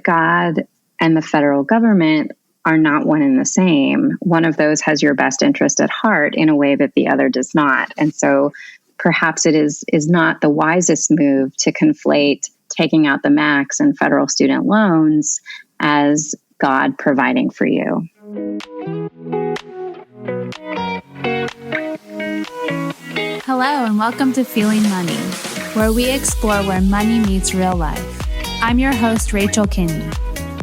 God and the federal government are not one and the same. One of those has your best interest at heart in a way that the other does not. And so perhaps it is not the wisest move to conflate taking out the max in federal student loans as God providing for you. Hello, and welcome to Feeling Money, where we explore where money meets real life. I'm your host, Rachel Kinney.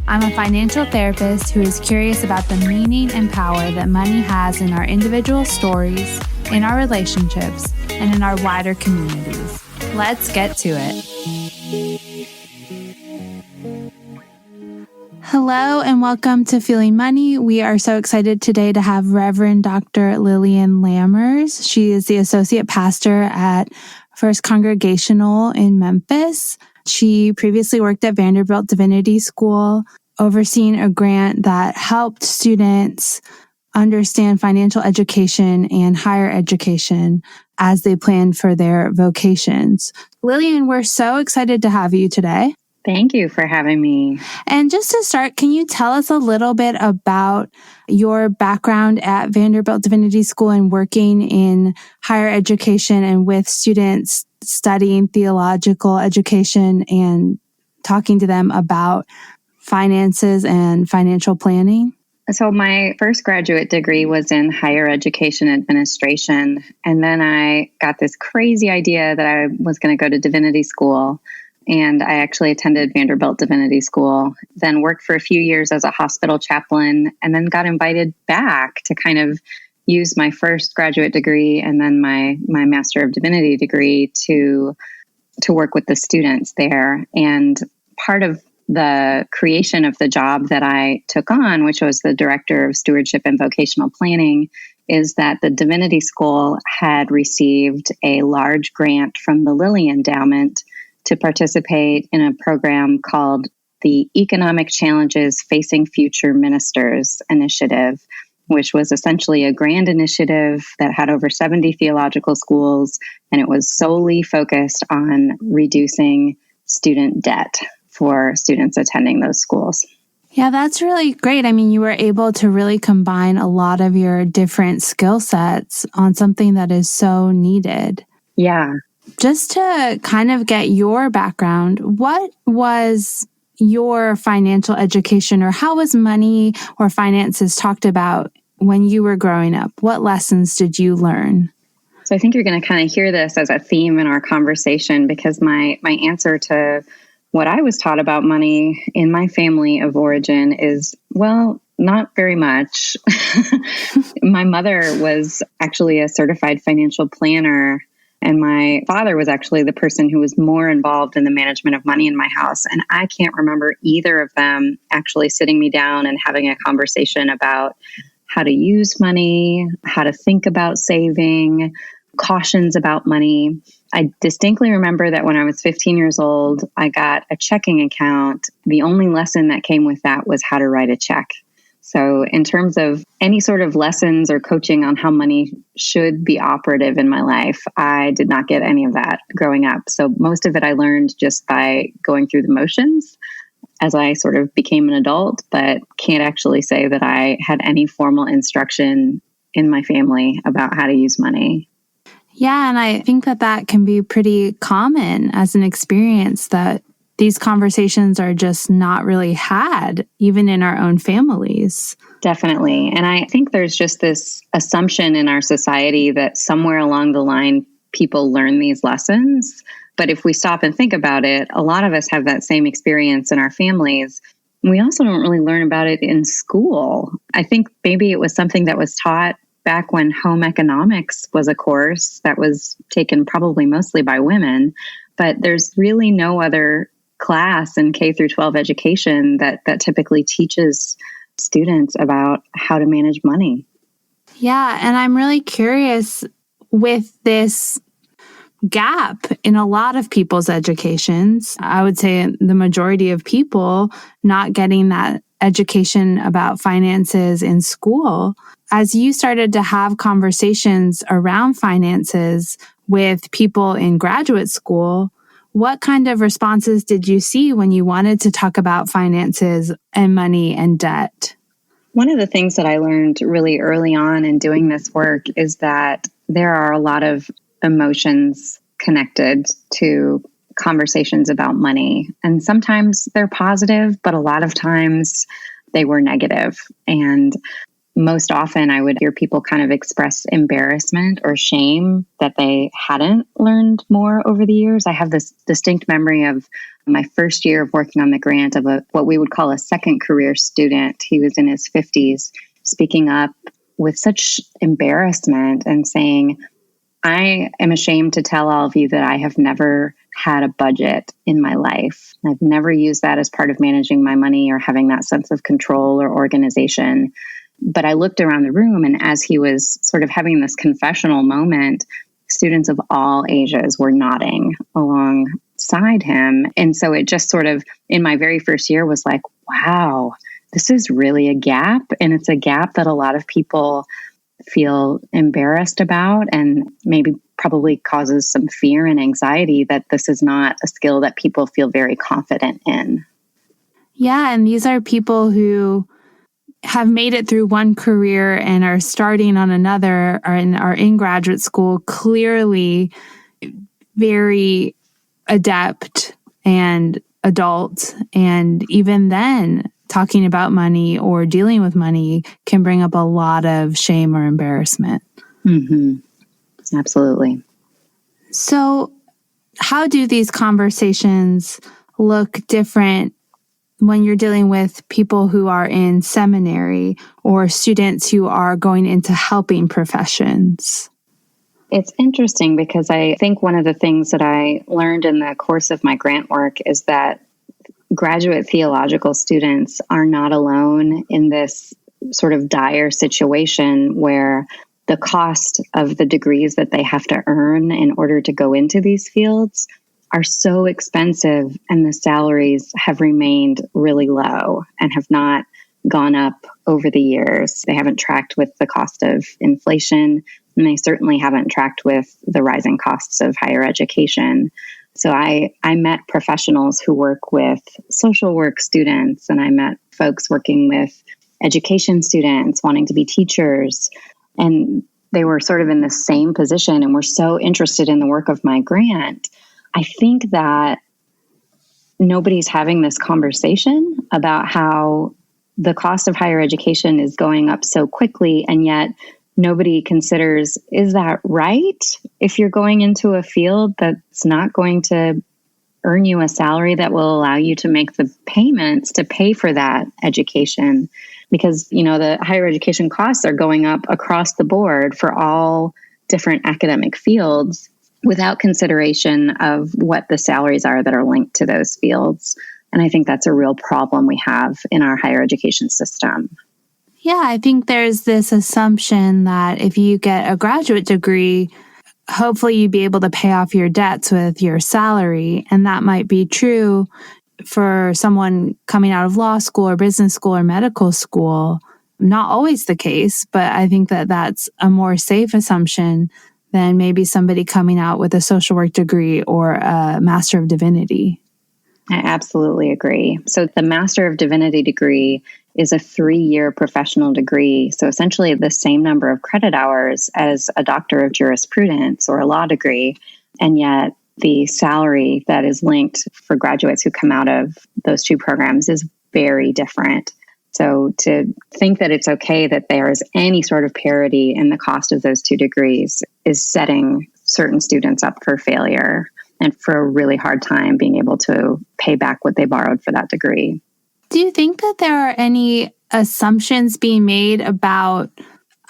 I'm a financial therapist who is curious about the meaning and power that money has in our individual stories, in our relationships, and in our wider communities. Let's get to it. Hello, and welcome to Feeling Money. We are so excited today to have Reverend Dr. Lillian Lammers. She is the associate pastor at First Congregational in Memphis. She previously worked at Vanderbilt Divinity School, overseeing a grant that helped students understand financial education and higher education as they plan for their vocations. Lillian, we're so excited to have you today. Thank you for having me. And just to start, can you tell us a little bit about your background at Vanderbilt Divinity School and working in higher education and with students studying theological education and talking to them about finances and financial planning? So my first graduate degree was in higher education administration. And then I got this crazy idea that I was going to go to divinity school. And I actually attended Vanderbilt Divinity School, then worked for a few years as a hospital chaplain, and then got invited back to kind of use my first graduate degree and then my Master of Divinity degree to work with the students there. And part of the creation of the job that I took on, which was the Director of Stewardship and Vocational Planning, is that the Divinity School had received a large grant from the Lillian Endowment to participate in a program called the Economic Challenges Facing Future Ministers Initiative, which was essentially a grand initiative that had over 70 theological schools, and it was solely focused on reducing student debt for students attending those schools. Yeah, that's really great. I mean, you were able to really combine a lot of your different skill sets on something that is so needed. Yeah. Just to kind of get your background, what was your financial education, or how was money or finances talked about when you were growing up? What lessons did you learn? So I think you're going to kind of hear this as a theme in our conversation, because my answer to what I was taught about money in my family of origin is, well, not very much. My mother was actually a certified financial planner, and my father was actually the person who was more involved in the management of money in my house. And I can't remember either of them actually sitting me down and having a conversation about how to use money, how to think about saving, cautions about money. I distinctly remember that when I was 15 years old, I got a checking account. The only lesson that came with that was how to write a check. So in terms of any sort of lessons or coaching on how money should be operative in my life, I did not get any of that growing up. So most of it I learned just by going through the motions as I sort of became an adult, but can't actually say that I had any formal instruction in my family about how to use money. Yeah, and I think that can be pretty common as an experience, that these conversations are just not really had, even in our own families. Definitely. And I think there's just this assumption in our society that somewhere along the line, people learn these lessons. But if we stop and think about it, a lot of us have that same experience in our families. We also don't really learn about it in school. I think maybe it was something that was taught back when home economics was a course that was taken probably mostly by women. But there's really no other class in K through 12 education that typically teaches students about how to manage money. Yeah, and I'm really curious with this gap in a lot of people's educations. I would say the majority of people not getting that education about finances in school. As you started to have conversations around finances with people in graduate school, What kind of responses did you see when you wanted to talk about finances and money and debt? One of the things that I learned really early on in doing this work is that there are a lot of emotions connected to conversations about money. And sometimes they're positive, but a lot of times they were negative. And most often I would hear people kind of express embarrassment or shame that they hadn't learned more over the years. I have this distinct memory of my first year of working on the grant of what we would call a second career student. He was in his 50s, speaking up with such embarrassment and saying, I am ashamed to tell all of you that I have never had a budget in my life. I've never used that as part of managing my money or having that sense of control or organization. But I looked around the room, and as he was sort of having this confessional moment, students of all ages were nodding alongside him. And so it just sort of, in my very first year, was like, wow, this is really a gap. And it's a gap that a lot of people feel embarrassed about, and maybe probably causes some fear and anxiety that this is not a skill that people feel very confident in. Yeah, and these are people who have made it through one career and are starting on another, or are in graduate school, clearly very adept and adult. And even then, talking about money or dealing with money can bring up a lot of shame or embarrassment. Mm-hmm. Absolutely. So how do these conversations look different when you're dealing with people who are in seminary or students who are going into helping professions? It's interesting because I think one of the things that I learned in the course of my grant work is that graduate theological students are not alone in this sort of dire situation where the cost of the degrees that they have to earn in order to go into these fields are so expensive, and the salaries have remained really low and have not gone up over the years. They haven't tracked with the cost of inflation, and they certainly haven't tracked with the rising costs of higher education. So I met professionals who work with social work students, and I met folks working with education students wanting to be teachers, and they were sort of in the same position and were so interested in the work of my grant. I think that nobody's having this conversation about how the cost of higher education is going up so quickly, and yet nobody considers, is that right? If you're going into a field that's not going to earn you a salary that will allow you to make the payments to pay for that education, because, you know, the higher education costs are going up across the board for all different academic fields, without consideration of what the salaries are that are linked to those fields. And I think that's a real problem we have in our higher education system. Yeah, I think there's this assumption that if you get a graduate degree, hopefully you'd be able to pay off your debts with your salary. And that might be true for someone coming out of law school or business school or medical school. Not always the case, but I think that that's a more safe assumption than maybe somebody coming out with a social work degree or a Master of Divinity. I absolutely agree. So the Master of Divinity degree is a 3-year professional degree. So essentially the same number of credit hours as a Doctor of Jurisprudence or a law degree. And yet the salary that is linked for graduates who come out of those two programs is very different. So to think that it's okay that there is any sort of parity in the cost of those two degrees is setting certain students up for failure and for a really hard time being able to pay back what they borrowed for that degree. Do you think that there are any assumptions being made about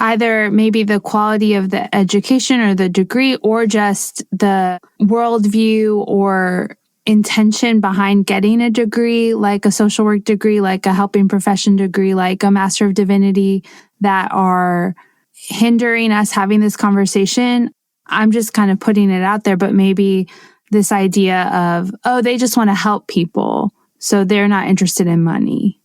either maybe the quality of the education or the degree, or just the worldview or intention behind getting a degree, like a social work degree, like a helping profession degree, like a Master of Divinity, that are hindering us having this conversation? I'm just kind of putting it out there, but maybe this idea of, oh, they just want to help people, so they're not interested in money.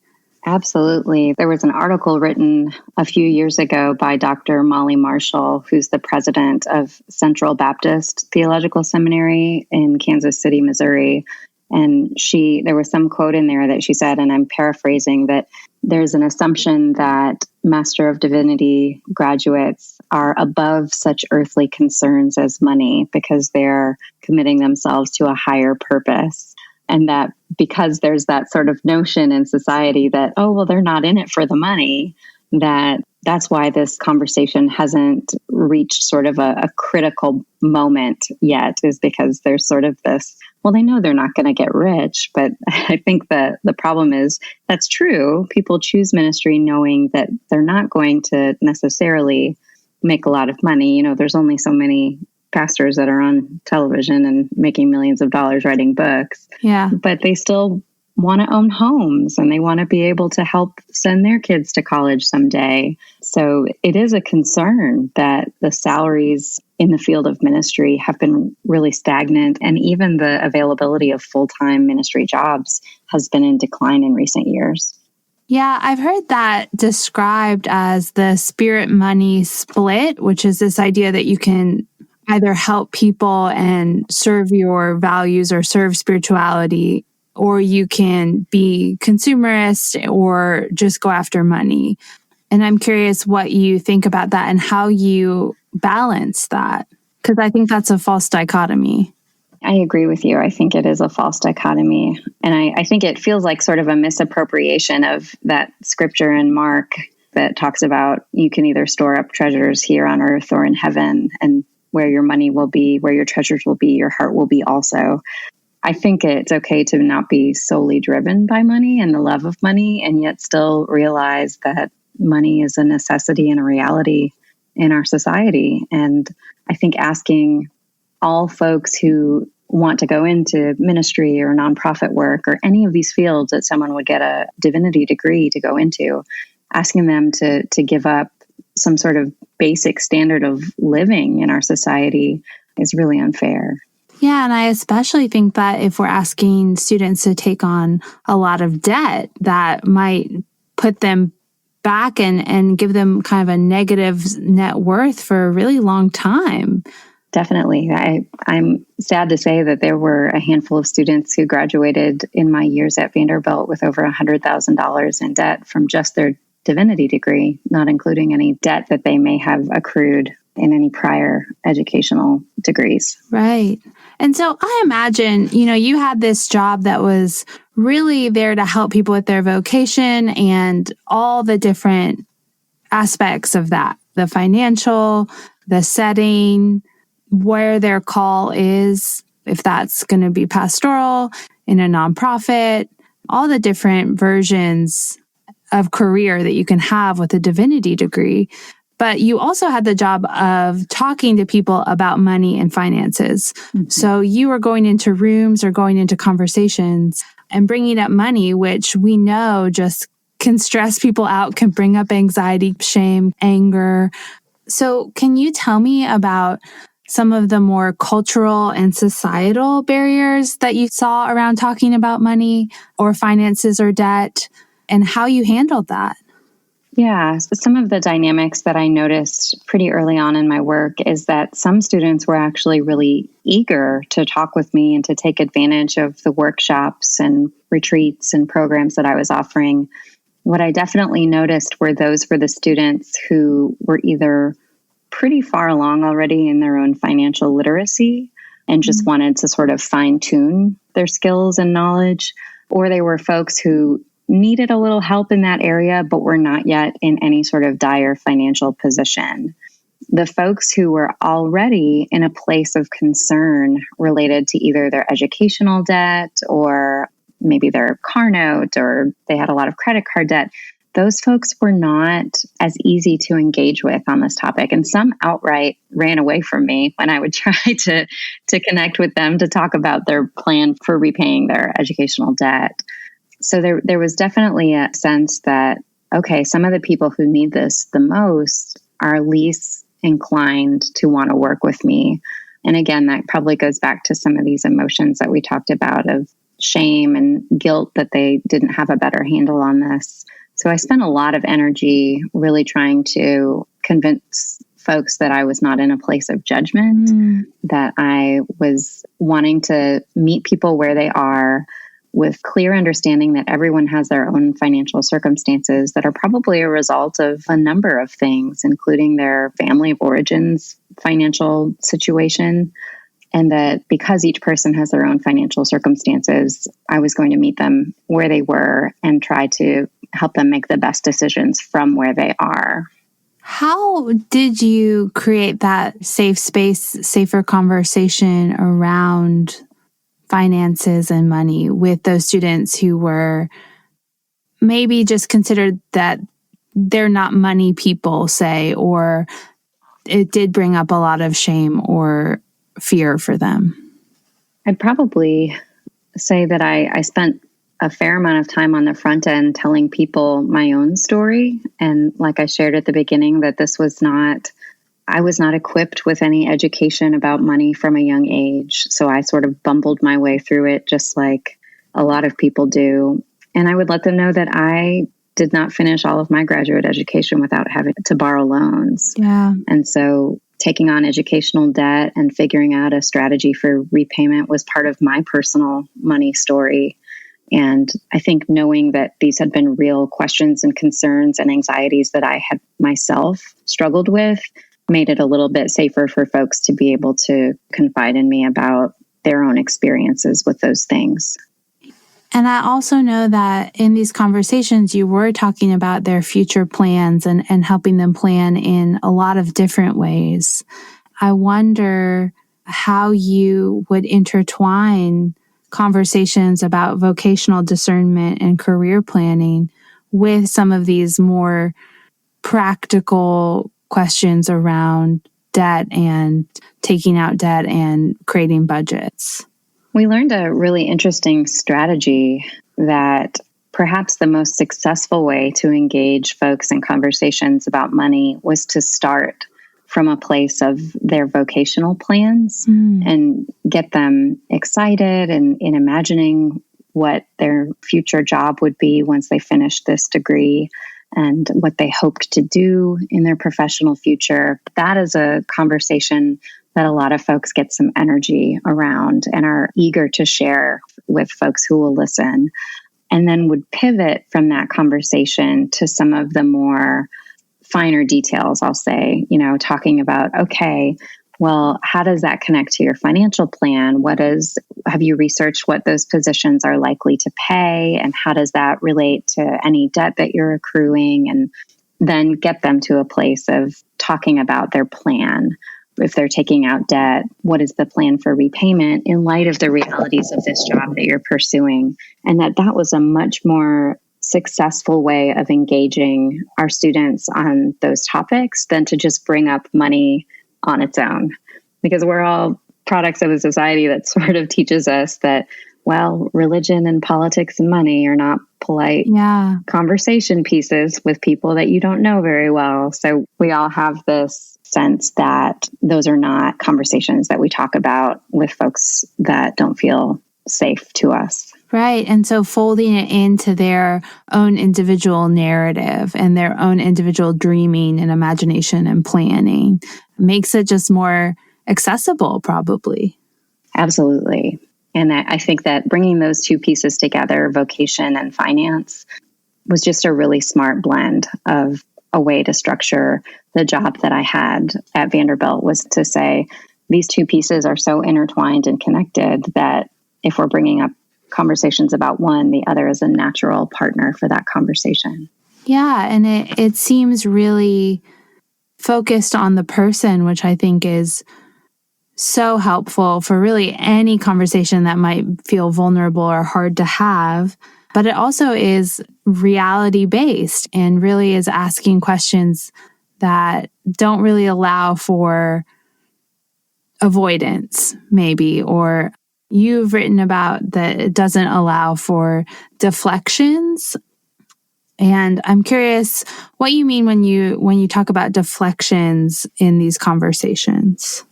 Absolutely. There was an article written a few years ago by Dr. Molly Marshall, who's the president of Central Baptist Theological Seminary in Kansas City, Missouri. And there was some quote in there that she said, and I'm paraphrasing, that there's an assumption that Master of Divinity graduates are above such earthly concerns as money because they're committing themselves to a higher purpose. And that because there's that sort of notion in society that, oh, well, they're not in it for the money, that's why this conversation hasn't reached sort of a critical moment yet, is because there's sort of this, well, they know they're not going to get rich. But I think that the problem is that's true. People choose ministry knowing that they're not going to necessarily make a lot of money. You know, there's only so many pastors that are on television and making millions of dollars writing books. Yeah. But they still want to own homes and they want to be able to help send their kids to college someday. So it is a concern that the salaries in the field of ministry have been really stagnant, and even the availability of full-time ministry jobs has been in decline in recent years. Yeah, I've heard that described as the spirit money split, which is this idea that you can either help people and serve your values or serve spirituality, or you can be consumerist or just go after money. And I'm curious what you think about that and how you balance that, because I think that's a false dichotomy. I agree with you. I think it is a false dichotomy. And I think it feels like sort of a misappropriation of that scripture in Mark that talks about you can either store up treasures here on earth or in heaven, and where your money will be, where your treasures will be, your heart will be also. I think it's okay to not be solely driven by money and the love of money, and yet still realize that money is a necessity and a reality in our society. And I think asking all folks who want to go into ministry or nonprofit work or any of these fields that someone would get a divinity degree to go into, asking them to give up some sort of basic standard of living in our society is really unfair. Yeah, and I especially think that if we're asking students to take on a lot of debt, that might put them back and give them kind of a negative net worth for a really long time. Definitely. I'm sad to say that there were a handful of students who graduated in my years at Vanderbilt with over $100,000 in debt from just their divinity degree, not including any debt that they may have accrued in any prior educational degrees. Right. And so I imagine, you had this job that was really there to help people with their vocation and all the different aspects of that, the financial, the setting, where their call is, if that's going to be pastoral, in a nonprofit, all the different versions of career that you can have with a divinity degree. But you also had the job of talking to people about money and finances. Mm-hmm. So you were going into rooms or going into conversations and bringing up money, which we know just can stress people out, can bring up anxiety, shame, anger. So can you tell me about some of the more cultural and societal barriers that you saw around talking about money or finances or debt and how you handled that? Yeah, so some of the dynamics that I noticed pretty early on in my work is that some students were actually really eager to talk with me and to take advantage of the workshops and retreats and programs that I was offering. What I definitely noticed were those the students who were either pretty far along already in their own financial literacy and just wanted to sort of fine-tune their skills and knowledge, or they were folks who needed a little help in that area, but were not yet in any sort of dire financial position. The folks who were already in a place of concern related to either their educational debt or maybe their car note, or they had a lot of credit card debt, those folks were not as easy to engage with on this topic. And some outright ran away from me when I would try to connect with them to talk about their plan for repaying their educational debt. So there was definitely a sense that, okay, some of the people who need this the most are least inclined to want to work with me. And again, that probably goes back to some of these emotions that we talked about of shame and guilt that they didn't have a better handle on this. So I spent a lot of energy really trying to convince folks that I was not in a place of judgment, that I was wanting to meet people where they are with clear understanding that everyone has their own financial circumstances that are probably a result of a number of things, including their family of origin's financial situation. And that because each person has their own financial circumstances, I was going to meet them where they were and try to help them make the best decisions from where they are. How did you create that safe space, safer conversation around finances and money with those students who were maybe just considered that they're not money people, say, or it did bring up a lot of shame or fear for them? I'd probably say that I spent a fair amount of time on the front end telling people my own story. And like I shared at the beginning, that I was not equipped with any education about money from a young age. So I sort of bumbled my way through it, just like a lot of people do. And I would let them know that I did not finish all of my graduate education without having to borrow loans. Yeah. And so taking on educational debt and figuring out a strategy for repayment was part of my personal money story. And I think knowing that these had been real questions and concerns and anxieties that I had myself struggled with made it a little bit safer for folks to be able to confide in me about their own experiences with those things. And I also know that in these conversations, you were talking about their future plans and helping them plan in a lot of different ways. I wonder how you would intertwine conversations about vocational discernment and career planning with some of these more practical questions around debt and taking out debt and creating budgets. We learned a really interesting strategy that perhaps the most successful way to engage folks in conversations about money was to start from a place of their vocational plans and get them excited and in imagining what their future job would be once they finished this degree and what they hoped to do in their professional future. That is a conversation that a lot of folks get some energy around and are eager to share with folks who will listen, and then would pivot from that conversation to some of the more finer details, I'll say, talking about, okay, well, how does that connect to your financial plan? Have you researched what those positions are likely to pay? And how does that relate to any debt that you're accruing? And then get them to a place of talking about their plan. If they're taking out debt, what is the plan for repayment in light of the realities of this job that you're pursuing? And that was a much more successful way of engaging our students on those topics than to just bring up money on its own. Because we're all products of a society that sort of teaches us that, well, religion and politics and money are not polite conversation pieces with people that you don't know very well. So we all have this sense that those are not conversations that we talk about with folks that don't feel safe to us. Right. And so folding it into their own individual narrative and their own individual dreaming and imagination and planning makes it just more accessible, probably. Absolutely. And I think that bringing those two pieces together, vocation and finance, was just a really smart blend of a way to structure the job that I had at Vanderbilt, was to say these two pieces are so intertwined and connected that if we're bringing up conversations about one, the other is a natural partner for that conversation. Yeah, and it seems really focused on the person, which I think is so helpful for really any conversation that might feel vulnerable or hard to have. But it also is reality-based and really is asking questions that don't really allow for avoidance, maybe, or you've written about that it doesn't allow for deflections. And I'm curious what you mean when you talk about deflections in these conversations.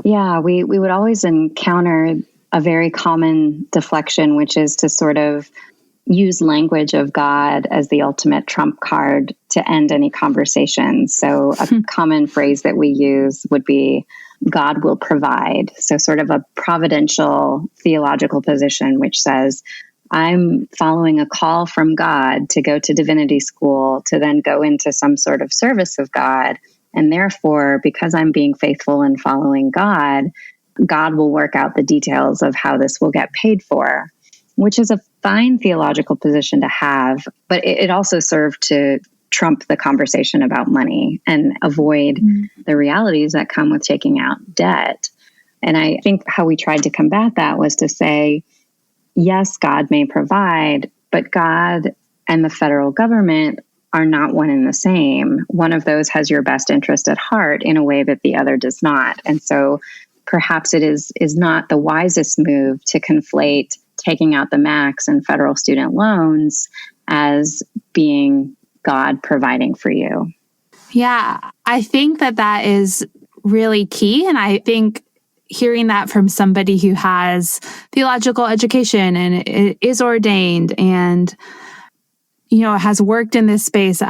Yeah, we would always encounter a very common deflection, which is to sort of use language of God as the ultimate trump card to end any conversation. So a common phrase that we use would be, God will provide. So sort of a providential theological position, which says, I'm following a call from God to go to divinity school, to then go into some sort of service of God. And therefore, because I'm being faithful and following God, God will work out the details of how this will get paid for, which is a fine theological position to have, but it also served to trump the conversation about money and avoid the realities that come with taking out debt. And I think how we tried to combat that was to say, yes, God may provide, but God and the federal government are not one and the same. One of those has your best interest at heart in a way that the other does not. And so perhaps it is not the wisest move to conflate taking out the max in federal student loans as being God providing for you. Yeah, I think that is really key. And I think hearing that from somebody who has theological education and is ordained and, has worked in this space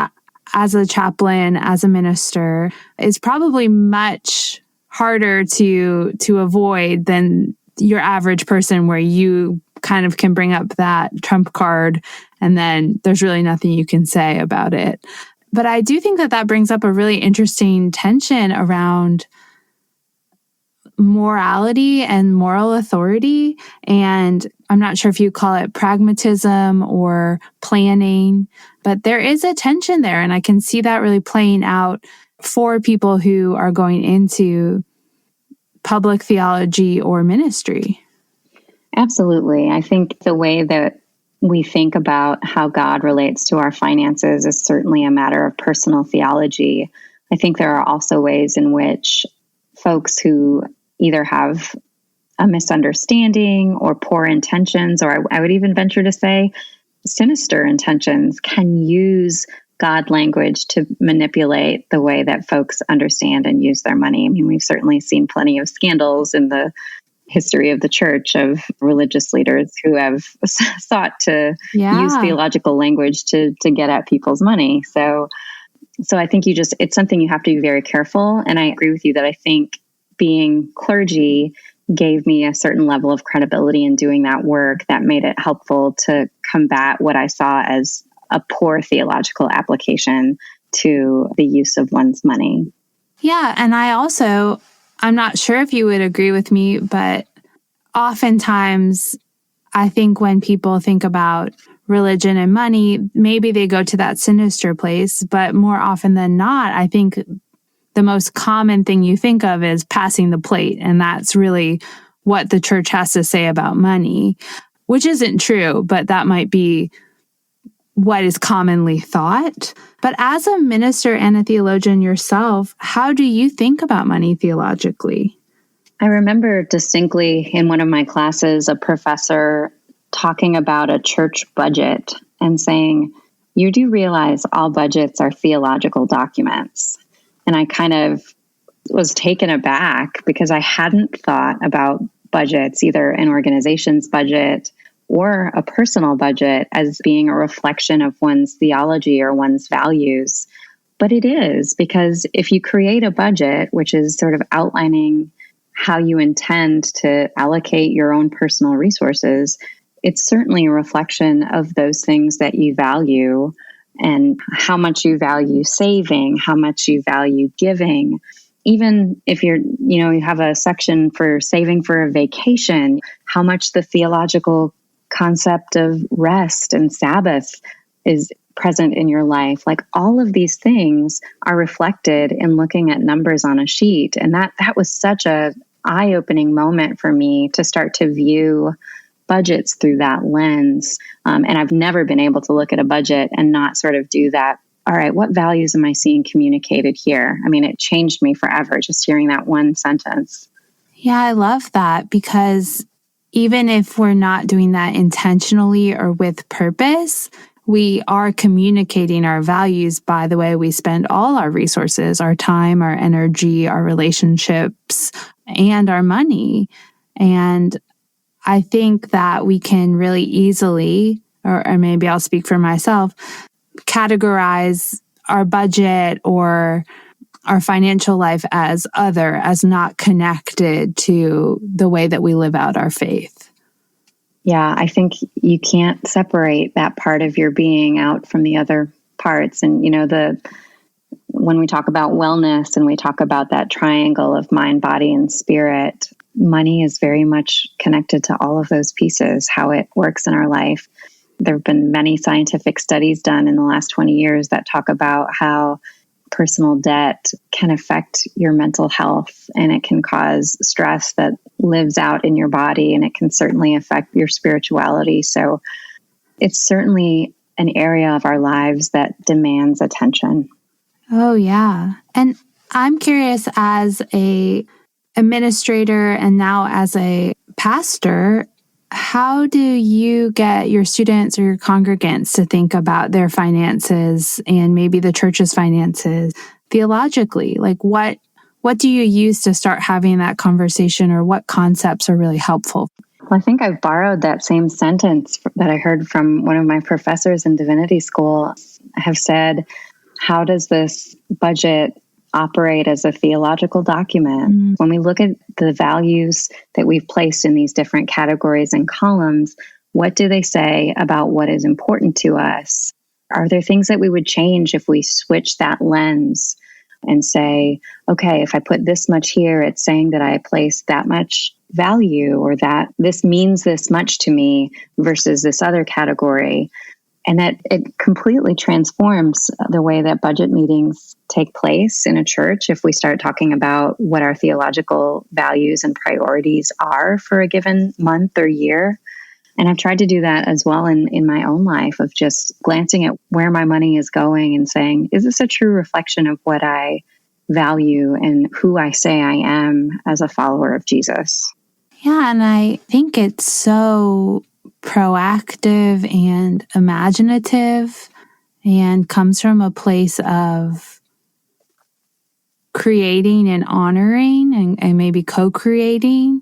as a chaplain, as a minister, is probably much harder to avoid than your average person, where you kind of can bring up that trump card and then there's really nothing you can say about it. But I do think that brings up a really interesting tension around morality and moral authority. And I'm not sure if you call it pragmatism or planning, but there is a tension there. And I can see that really playing out for people who are going into public theology or ministry. Absolutely. I think the way that we think about how God relates to our finances is certainly a matter of personal theology. I think there are also ways in which folks who either have a misunderstanding or poor intentions, or I would even venture to say sinister intentions, can use God language to manipulate the way that folks understand and use their money. I mean, we've certainly seen plenty of scandals in the history of the church of religious leaders who have sought to use theological language to get at people's money. So I think it's something you have to be very careful. And I agree with you that I think being clergy gave me a certain level of credibility in doing that work that made it helpful to combat what I saw as a poor theological application to the use of one's money. Yeah. And I'm not sure if you would agree with me, but oftentimes I think when people think about religion and money, maybe they go to that sinister place, but more often than not, I think the most common thing you think of is passing the plate. And that's really what the church has to say about money, which isn't true, but that might be what is commonly thought. But as a minister and a theologian yourself, how do you think about money theologically? I remember distinctly in one of my classes, a professor talking about a church budget and saying, you do realize all budgets are theological documents. And I kind of was taken aback because I hadn't thought about budgets, either an organization's budget or a personal budget, as being a reflection of one's theology or one's values. But it is, because if you create a budget, which is sort of outlining how you intend to allocate your own personal resources, it's certainly a reflection of those things that you value and how much you value saving, how much you value giving. Even if you have a section for saving for a vacation, how much the theological concept of rest and Sabbath is present in your life. Like, all of these things are reflected in looking at numbers on a sheet. And that was such a eye-opening moment for me to start to view budgets through that lens. And I've never been able to look at a budget and not sort of do that. All right, what values am I seeing communicated here? I mean, it changed me forever just hearing that one sentence. Yeah, I love that, because even if we're not doing that intentionally or with purpose, we are communicating our values by the way we spend all our resources, our time, our energy, our relationships, and our money. And I think that we can really easily, or maybe I'll speak for myself, categorize our budget or our financial life as other, as not connected to the way that we live out our faith. Yeah, I think you can't separate that part of your being out from the other parts. And, when we talk about wellness and we talk about that triangle of mind, body, and spirit, money is very much connected to all of those pieces, how it works in our life. There have been many scientific studies done in the last 20 years that talk about how personal debt can affect your mental health, and it can cause stress that lives out in your body, and it can certainly affect your spirituality. So it's certainly an area of our lives that demands attention. Oh, yeah. And I'm curious, as a administrator and now as a pastor, how do you get your students or your congregants to think about their finances and maybe the church's finances theologically? Like what do you use to start having that conversation, or what concepts are really helpful? Well, I think I've borrowed that same sentence that I heard from one of my professors in Divinity School. I have said, how does this budget operate as a theological document? When we look at the values that we've placed in these different categories and columns, what do they say about what is important to us? Are there things that we would change if we switch that lens and say, okay, if I put this much here, it's saying that I place that much value, or that this means this much to me versus this other category. And that it completely transforms the way that budget meetings take place in a church if we start talking about what our theological values and priorities are for a given month or year. And I've tried to do that as well in my own life, of just glancing at where my money is going and saying, is this a true reflection of what I value and who I say I am as a follower of Jesus? Yeah, and I think it's so proactive and imaginative, and comes from a place of creating and honoring and maybe co-creating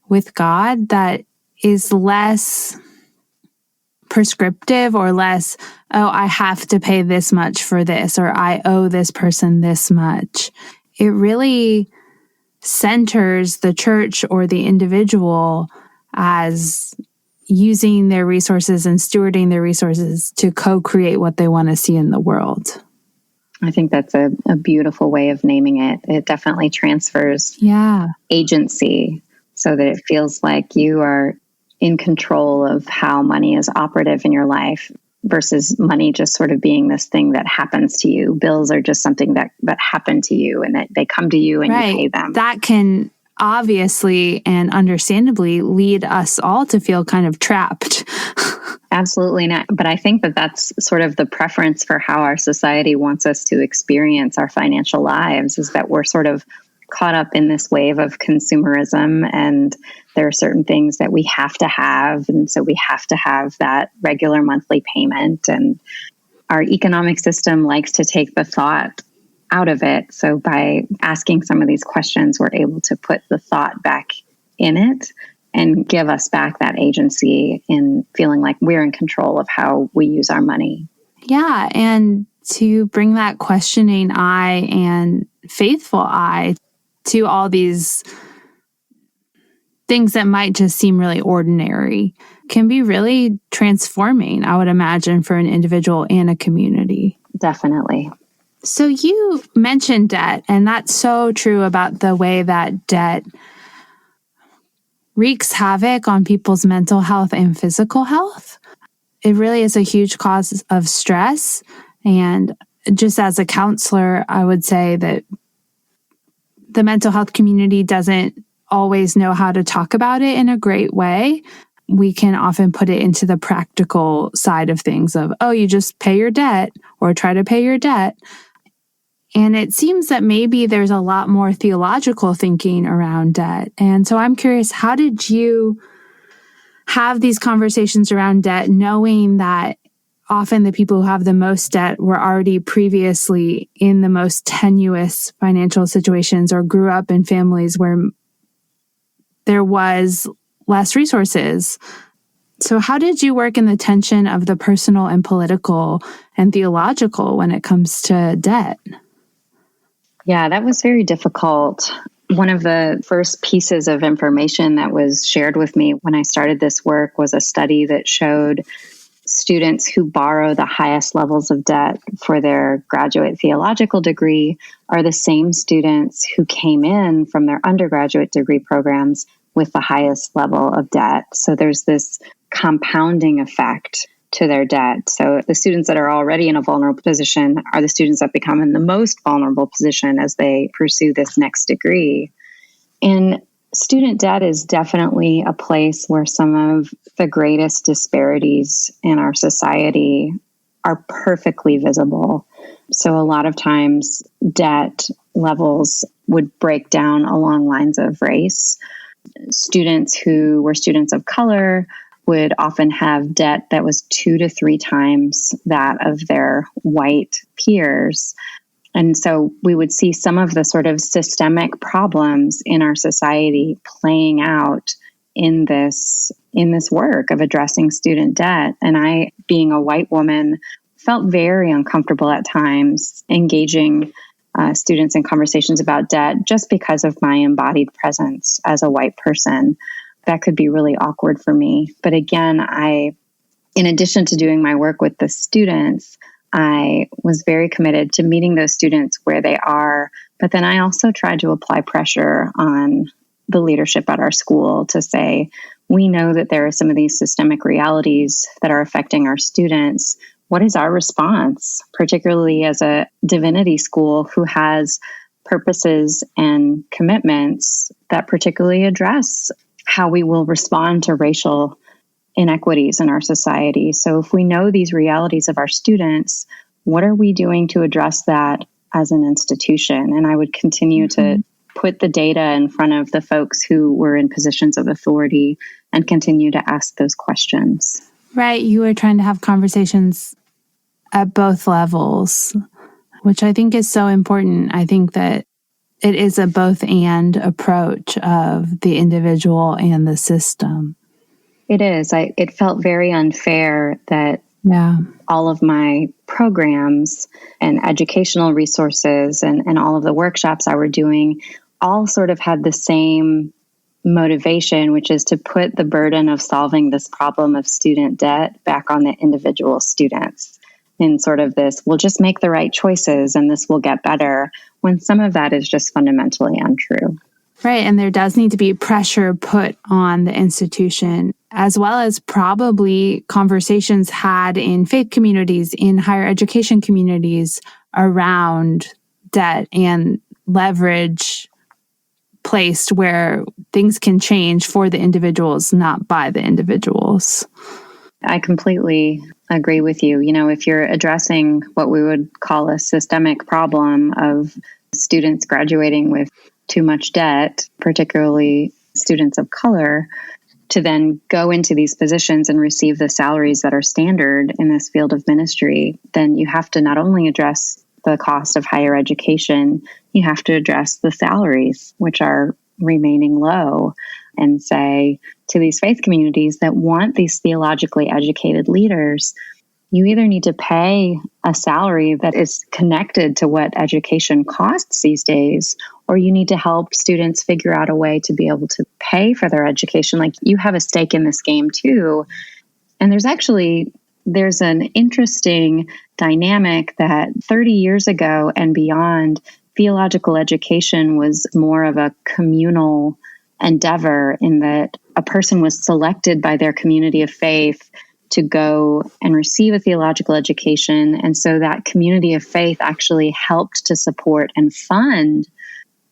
with God, that is less prescriptive or less, oh, I have to pay this much for this, or I owe this person this much. It really centers the church or the individual as using their resources and stewarding their resources to co-create what they want to see in the world. I think that's a beautiful way of naming it. It definitely transfers agency so that it feels like you are in control of how money is operative in your life, versus money just sort of being this thing that happens to you. Bills are just something that happen to you, and that they come to you and you pay them. That can obviously and understandably lead us all to feel kind of trapped. Absolutely not. But I think that that's sort of the preference for how our society wants us to experience our financial lives, is that we're sort of caught up in this wave of consumerism, and there are certain things that we have to have. And so we have to have that regular monthly payment. And our economic system likes to take the thought out of it. So by asking some of these questions, we're able to put the thought back in it and give us back that agency in feeling like we're in control of how we use our money. Yeah. And to bring that questioning eye and faithful eye to all these things that might just seem really ordinary can be really transforming, I would imagine, for an individual and a community. Definitely. So you mentioned debt, and that's so true about the way that debt wreaks havoc on people's mental health and physical health. It really is a huge cause of stress. And just as a counselor, I would say that the mental health community doesn't always know how to talk about it in a great way. We can often put it into the practical side of things of, oh, you just pay your debt or try to pay your debt. And it seems that maybe there's a lot more theological thinking around debt. And so I'm curious, how did you have these conversations around debt, knowing that often the people who have the most debt were already previously in the most tenuous financial situations or grew up in families where there was less resources. So how did you work in the tension of the personal and political and theological when it comes to debt? Yeah, that was very difficult. One of the first pieces of information that was shared with me when I started this work was a study that showed students who borrow the highest levels of debt for their graduate theological degree are the same students who came in from their undergraduate degree programs with the highest level of debt. So there's this compounding effect to their debt. So the students that are already in a vulnerable position are the students that become in the most vulnerable position as they pursue this next degree. And student debt is definitely a place where some of the greatest disparities in our society are perfectly visible. So a lot of times debt levels would break down along lines of race. Students who were students of color would often have debt that was 2 to 3 times that of their white peers. And so we would see some of the sort of systemic problems in our society playing out in this work of addressing student debt. And I, being a white woman, felt very uncomfortable at times engaging students in conversations about debt just because of my embodied presence as a white person. That could be really awkward for me. But again, in addition to doing my work with the students, I was very committed to meeting those students where they are. But then I also tried to apply pressure on the leadership at our school to say, we know that there are some of these systemic realities that are affecting our students. What is our response, particularly as a divinity school who has purposes and commitments that particularly address how we will respond to racial inequities in our society? So if we know these realities of our students, what are we doing to address that as an institution? And I would continue to put the data in front of the folks who were in positions of authority and continue to ask those questions. Right. You were trying to have conversations at both levels, which I think is so important. I think that it is a both and approach of the individual and the system. It is. It felt very unfair that all of my programs and educational resources and all of the workshops I were doing all sort of had the same motivation, which is to put the burden of solving this problem of student debt back on the individual students. In sort of this, we'll just make the right choices and this will get better, when some of that is just fundamentally untrue. Right. And there does need to be pressure put on the institution, as well as probably conversations had in faith communities, in higher education communities around debt and leverage placed where things can change for the individuals, not by the individuals. I completely agree with you. You know, if you're addressing what we would call a systemic problem of students graduating with too much debt, particularly students of color, to then go into these positions and receive the salaries that are standard in this field of ministry, then you have to not only address the cost of higher education, you have to address the salaries, which are remaining low, and say to these faith communities that want these theologically educated leaders, you either need to pay a salary that is connected to what education costs these days, or you need to help students figure out a way to be able to pay for their education. Like, you have a stake in this game too. And there's an interesting dynamic that 30 years ago and beyond, theological education was more of a communal endeavor, in that a person was selected by their community of faith to go and receive a theological education. And so that community of faith actually helped to support and fund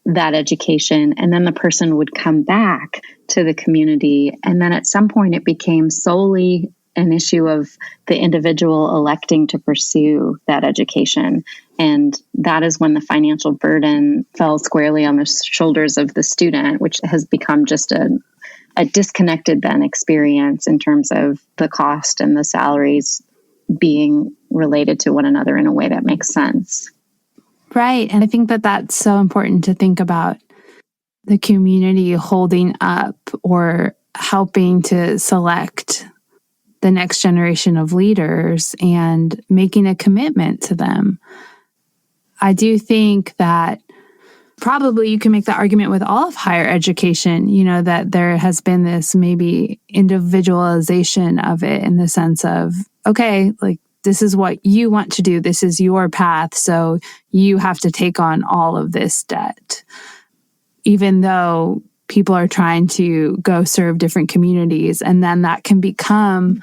that education. And then the person would come back to the community. And then at some point it became solely an issue of the individual electing to pursue that education. And that is when the financial burden fell squarely on the shoulders of the student, which has become just a disconnected then experience in terms of the cost and the salaries being related to one another in a way that makes sense. Right. And I think that that's so important to think about the community holding up or helping to select the next generation of leaders and making a commitment to them. I do think that probably you can make the argument with all of higher education, that there has been this maybe individualization of it in the sense of, okay, like this is what you want to do. This is your path. So you have to take on all of this debt, even though people are trying to go serve different communities. And then that can become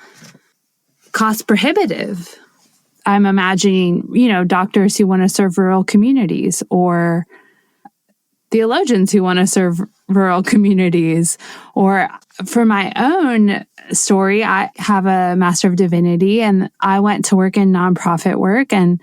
cost prohibitive. I'm imagining, doctors who want to serve rural communities or theologians who want to serve rural communities. Or for my own story, I have a Master of Divinity and I went to work in nonprofit work and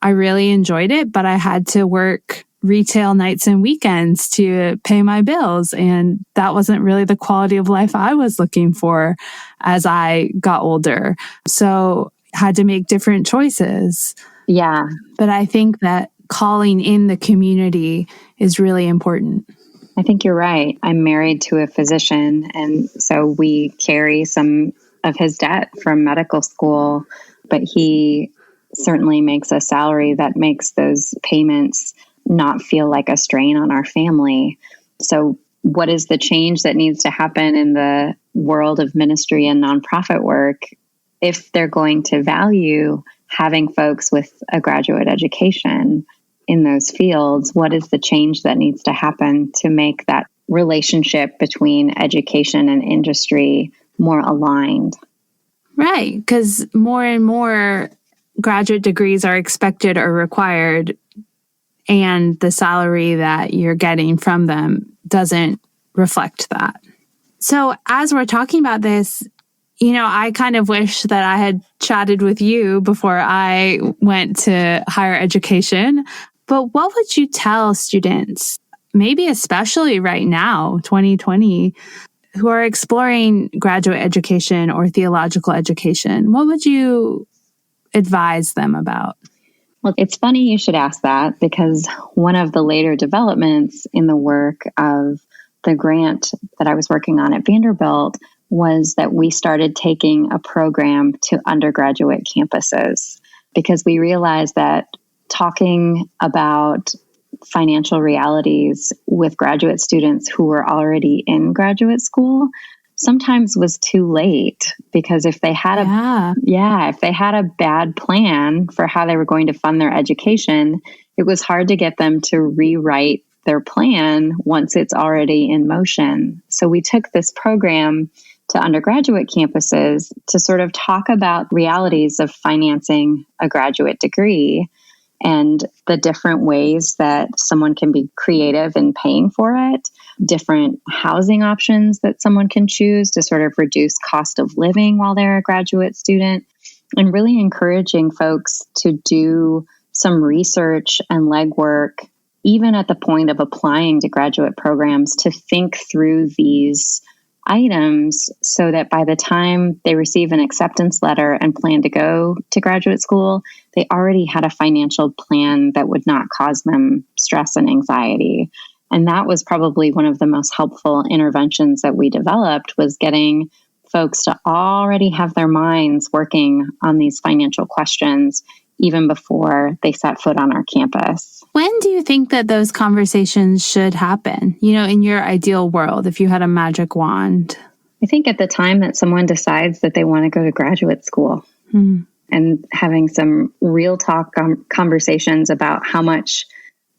I really enjoyed it, but I had to work retail nights and weekends to pay my bills. And that wasn't really the quality of life I was looking for as I got older. So I had to make different choices. Yeah. But I think that calling in the community is really important. I think you're right. I'm married to a physician, and so we carry some of his debt from medical school, but he certainly makes a salary that makes those payments not feel like a strain on our family. So what is the change that needs to happen in the world of ministry and nonprofit work if they're going to value having folks with a graduate education in those fields? What is the change that needs to happen to make that relationship between education and industry more aligned? Right, because more and more graduate degrees are expected or required, and the salary that you're getting from them doesn't reflect that. So as we're talking about this, I kind of wish that I had chatted with you before I went to higher education. But what would you tell students, maybe especially right now, 2020, who are exploring graduate education or theological education? What would you advise them about? Well, it's funny you should ask that, because one of the later developments in the work of the grant that I was working on at Vanderbilt was that we started taking a program to undergraduate campuses, because we realized that talking about financial realities with graduate students who were already in graduate school sometimes was too late, because if they had if they had a bad plan for how they were going to fund their education, it was hard to get them to rewrite their plan once it's already in motion. So we took this program to undergraduate campuses to sort of talk about realities of financing a graduate degree and the different ways that someone can be creative in paying for it, different housing options that someone can choose to sort of reduce cost of living while they're a graduate student, and really encouraging folks to do some research and legwork, even at the point of applying to graduate programs, to think through these items so that by the time they receive an acceptance letter and plan to go to graduate school, they already had a financial plan that would not cause them stress and anxiety. And that was probably one of the most helpful interventions that we developed, was getting folks to already have their minds working on these financial questions even before they set foot on our campus. When do you think that those conversations should happen? In your ideal world, if you had a magic wand? I think at the time that someone decides that they want to go to graduate school, and having some real talk conversations about how much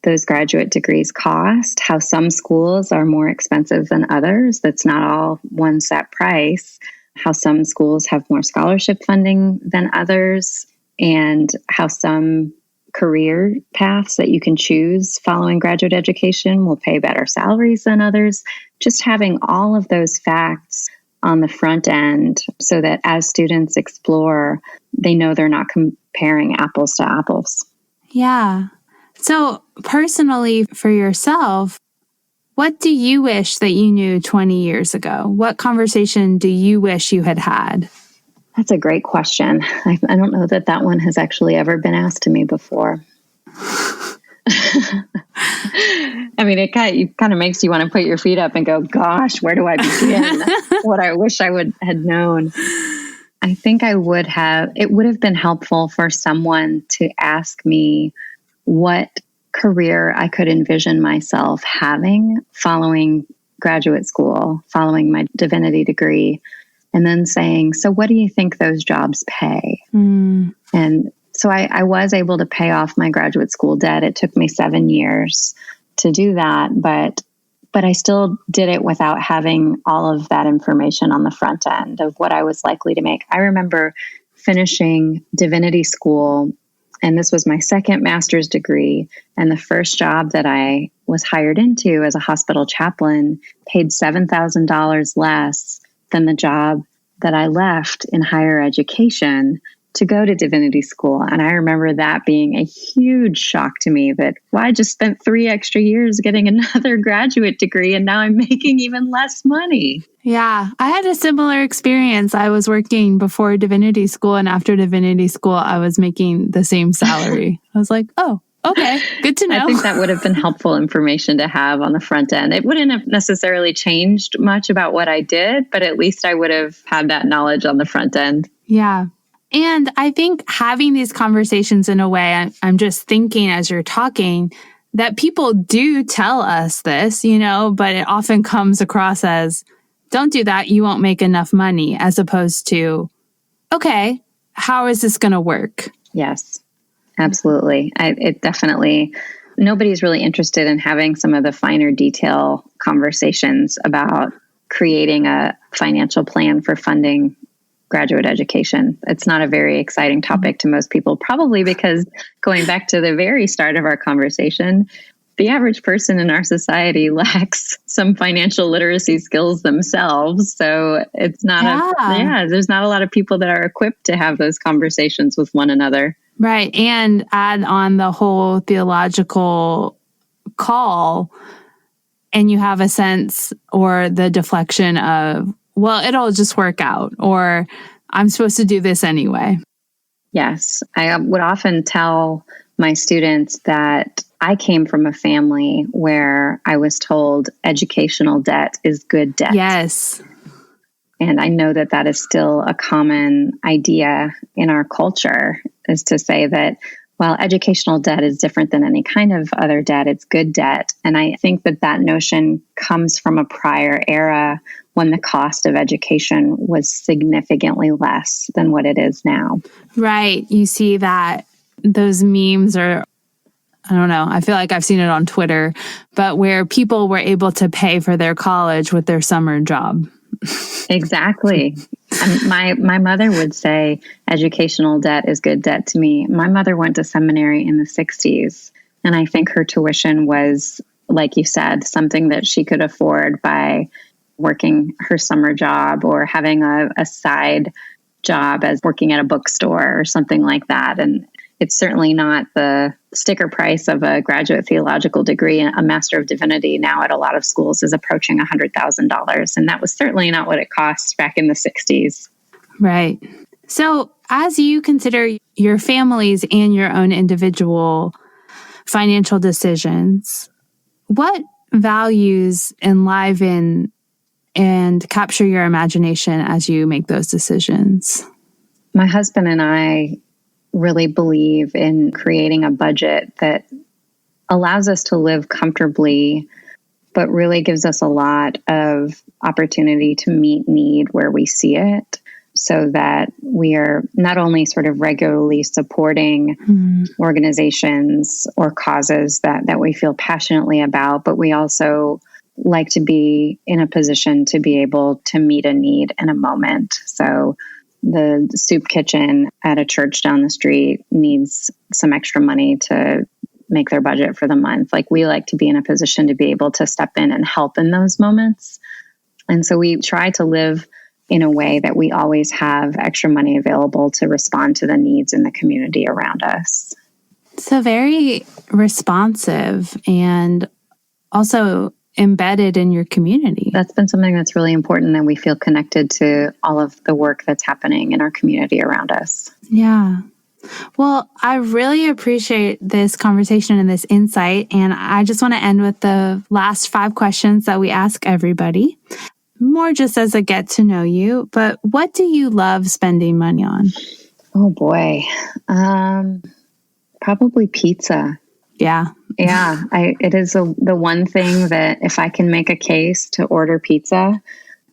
those graduate degrees cost, how some schools are more expensive than others. That's not all one set price. How some schools have more scholarship funding than others, and how some career paths that you can choose following graduate education will pay better salaries than others. Just having all of those facts on the front end so that as students explore, they know they're not comparing apples to apples. Yeah. So personally, for yourself, what do you wish that you knew 20 years ago? What conversation do you wish you had had? That's a great question. I don't know that one has actually ever been asked to me before. I mean, it kind of makes you want to put your feet up and go, gosh, where do I begin? What I wish I had known. I think it would have been helpful for someone to ask me what career I could envision myself having following graduate school, following my divinity degree, and then saying, so what do you think those jobs pay? And so I was able to pay off my graduate school debt. It took me 7 years to do that, but I still did it without having all of that information on the front end of what I was likely to make. I remember finishing divinity school, and this was my second master's degree, and the first job that I was hired into as a hospital chaplain paid $7,000 less than the job that I left in higher education to go to divinity school. And I remember that being a huge shock to me that, well, I just spent 3 extra years getting another graduate degree and now I'm making even less money. Yeah, I had a similar experience. I was working before divinity school, and after divinity school, I was making the same salary. I was like, oh, okay, good to know. I think that would have been helpful information to have on the front end. It wouldn't have necessarily changed much about what I did, but at least I would have had that knowledge on the front end. Yeah. And I think having these conversations in a way, I'm just thinking as you're talking, that people do tell us this, but it often comes across as, don't do that, you won't make enough money, as opposed to, okay, how is this going to work? Yes, absolutely. It definitely, nobody's really interested in having some of the finer detail conversations about creating a financial plan for funding graduate education. It's not a very exciting topic to most people, probably because going back to the very start of our conversation, the average person in our society lacks some financial literacy skills themselves. So it's not there's not a lot of people that are equipped to have those conversations with one another. Right. And add on the whole theological call, and you have a sense or the deflection of, well, it'll just work out, or I'm supposed to do this anyway. Yes. I would often tell my students that I came from a family where I was told educational debt is good debt. Yes. And I know that that is still a common idea in our culture, is to say that, well, educational debt is different than any kind of other debt. It's good debt. And I think that notion comes from a prior era when the cost of education was significantly less than what it is now. Right. You see that those memes are, I don't know, I feel like I've seen it on Twitter, but where people were able to pay for their college with their summer job. Exactly. My mother would say educational debt is good debt to me. My mother went to seminary in the 60s, and I think her tuition was, like you said, something that she could afford by working her summer job or having a side job as working at a bookstore or something like that. And it's certainly not the sticker price of a graduate theological degree. A Master of Divinity now at a lot of schools is approaching $100,000. And that was certainly not what it cost back in the 60s. Right. So as you consider your families and your own individual financial decisions, what values enliven and capture your imagination as you make those decisions? My husband and I really believe in creating a budget that allows us to live comfortably, but really gives us a lot of opportunity to meet need where we see it, so that we are not only sort of regularly supporting organizations or causes that we feel passionately about, but we also like to be in a position to be able to meet a need in a moment. So the soup kitchen at a church down the street needs some extra money to make their budget for the month. Like, we like to be in a position to be able to step in and help in those moments. And so we try to live in a way that we always have extra money available to respond to the needs in the community around us. So very responsive and also embedded in your community. That's been something that's really important, that we feel connected to all of the work that's happening in our community around us. Yeah. Well, I really appreciate this conversation and this insight. And I just want to end with the last 5 questions that we ask everybody, more just as a get to know you. But what do you love spending money on? Oh, boy. Probably pizza. Yeah. Yeah. It is the one thing that if I can make a case to order pizza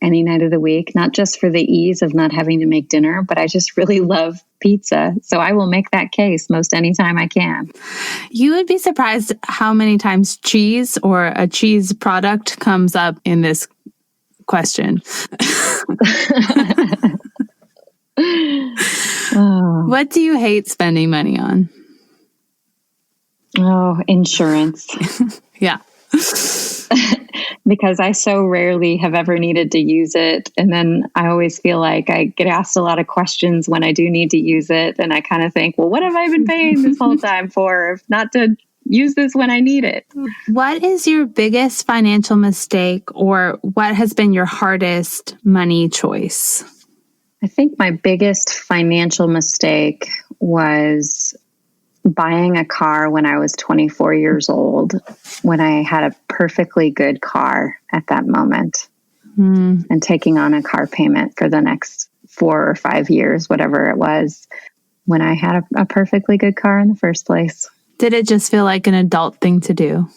any night of the week, not just for the ease of not having to make dinner, but I just really love pizza. So I will make that case most anytime I can. You would be surprised how many times cheese or a cheese product comes up in this question. Oh. What do you hate spending money on? Oh, insurance. Yeah. Because I so rarely have ever needed to use it. And then I always feel like I get asked a lot of questions when I do need to use it. And I kind of think, well, what have I been paying this whole time for if not to use this when I need it? What is your biggest financial mistake, or what has been your hardest money choice? I think my biggest financial mistake was buying a car when I was 24 years old, when I had a perfectly good car at that moment, and taking on a car payment for the next 4 or 5 years, whatever it was, when I had a perfectly good car in the first place. Did it just feel like an adult thing to do?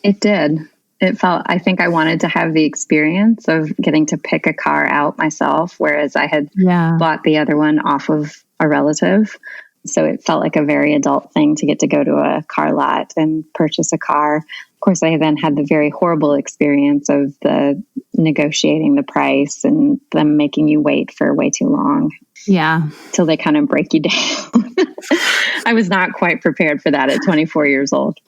It did. I think I wanted to have the experience of getting to pick a car out myself, whereas I had bought the other one off of a relative. So it felt like a very adult thing to get to go to a car lot and purchase a car. Of course, I then had the very horrible experience of the negotiating the price and them making you wait for way too long. Yeah. Till they kind of break you down. I was not quite prepared for that at 24 years old.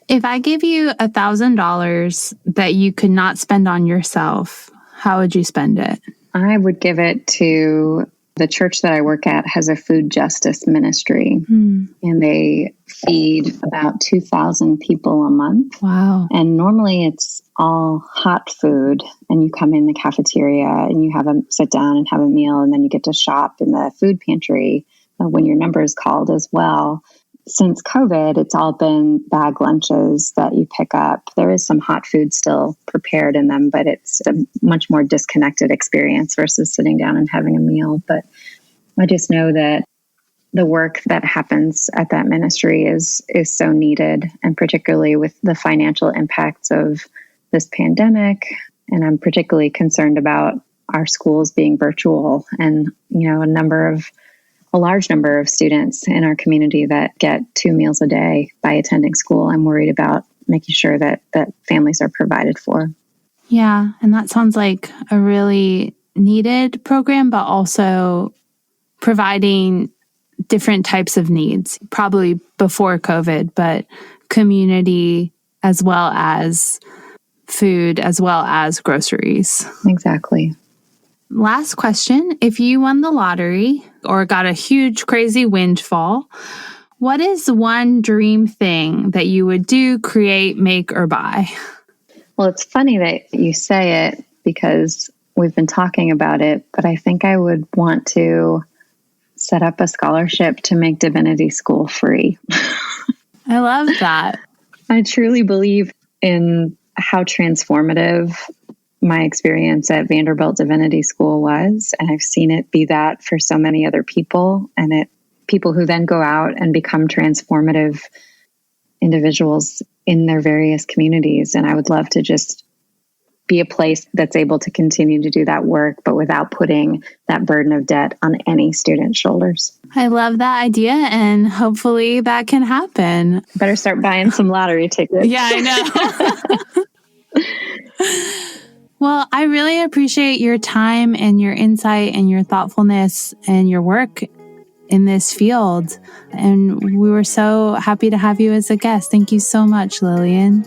If I give you $1,000 that you could not spend on yourself, how would you spend it? I would give it to the church that I work at has a food justice ministry, and they feed about 2,000 people a month. Wow. And normally it's all hot food, and you come in the cafeteria and you sit down and have a meal, and then you get to shop in the food pantry when your number is called as well. Since COVID, it's all been bag lunches that you pick up. There is some hot food still prepared in them, but it's a much more disconnected experience versus sitting down and having a meal. But I just know that the work that happens at that ministry is so needed, and particularly with the financial impacts of this pandemic. And I'm particularly concerned about our schools being virtual, and a large number of students in our community that get 2 meals a day by attending school. I'm worried about making sure that families are provided for. Yeah, and that sounds like a really needed program, but also providing different types of needs, probably before COVID, but community as well as food, as well as groceries. Exactly. Last question. If you won the lottery or got a huge, crazy windfall, what is one dream thing that you would do, create, make, or buy? Well, it's funny that you say it because we've been talking about it, but I think I would want to set up a scholarship to make divinity school free. I love that. I truly believe in how transformative my experience at Vanderbilt Divinity School was. And I've seen it be that for so many other people, and people who then go out and become transformative individuals in their various communities. And I would love to just be a place that's able to continue to do that work, but without putting that burden of debt on any student's shoulders. I love that idea, and hopefully that can happen. Better start buying some lottery tickets. Yeah, I know. Well, I really appreciate your time and your insight and your thoughtfulness and your work in this field. And we were so happy to have you as a guest. Thank you so much, Lillian.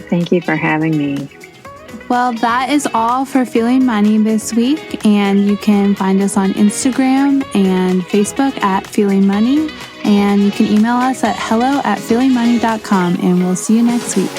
Thank you for having me. Well, that is all for Feeling Money this week. And you can find us on Instagram and Facebook at Feeling Money. And you can email us at hello@feelingmoney.com. And we'll see you next week.